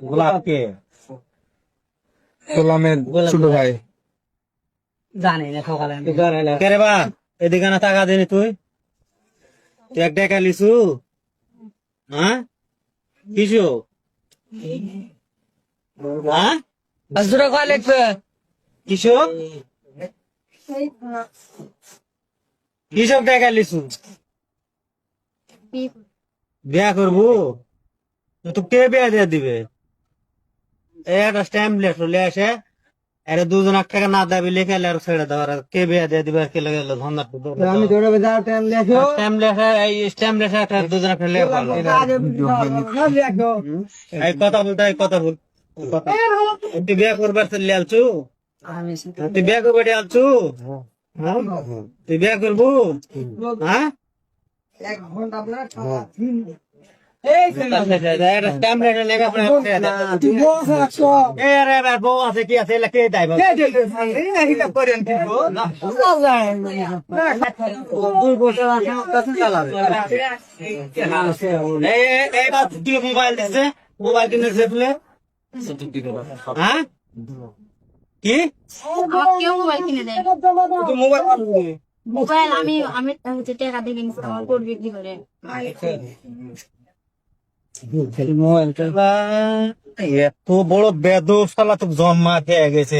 গোলাপকে গোলামের ছোট ভাই। জানি না সকালে কে রে বা এদিকে না টাকা দেনি তুই এক টাকা লিছু হ্যাঁ কিছু হ্যাঁ আসুরা কয় লাগবে কিছু কিসব টাকা লিছু বিয়া করবো তো কে বিয়া দিয়ে দিবে একটা স্ট্যাম্প লেটলে আসে আরে 2 লাখ টাকা না দাবি লিখে আর ছেড়ে দেওয়ার কে বিয়া দিয়ে দিবে কে লাগে ধন্দার আমি তোরা বেজা টাইম লেখো স্ট্যাম্প লেখা এই স্ট্যাম্প লেখা একটা 2 লাখ টাকা লেখা এই কথা বলতে এই কথা বল তুই বিয়া করবার চলে আলছু তুই বিয়া করবে আলছু তুই বিয়া করবো হ্যাঁ বউ আছে কি আছে কে দেয় মোবাইল দিচ্ছে মোবাইল কিনেছে বলে হ্যাঁ কি কেউ মোবাইল কিনে দেয় মোবাইল মোবাইল আমি আমি হচ্ছে টাকা দিয়ে কিনছি আমার কোড বিক্রি করে এত বড় বেদব শালা তো জন্মা খেয়ে গেছে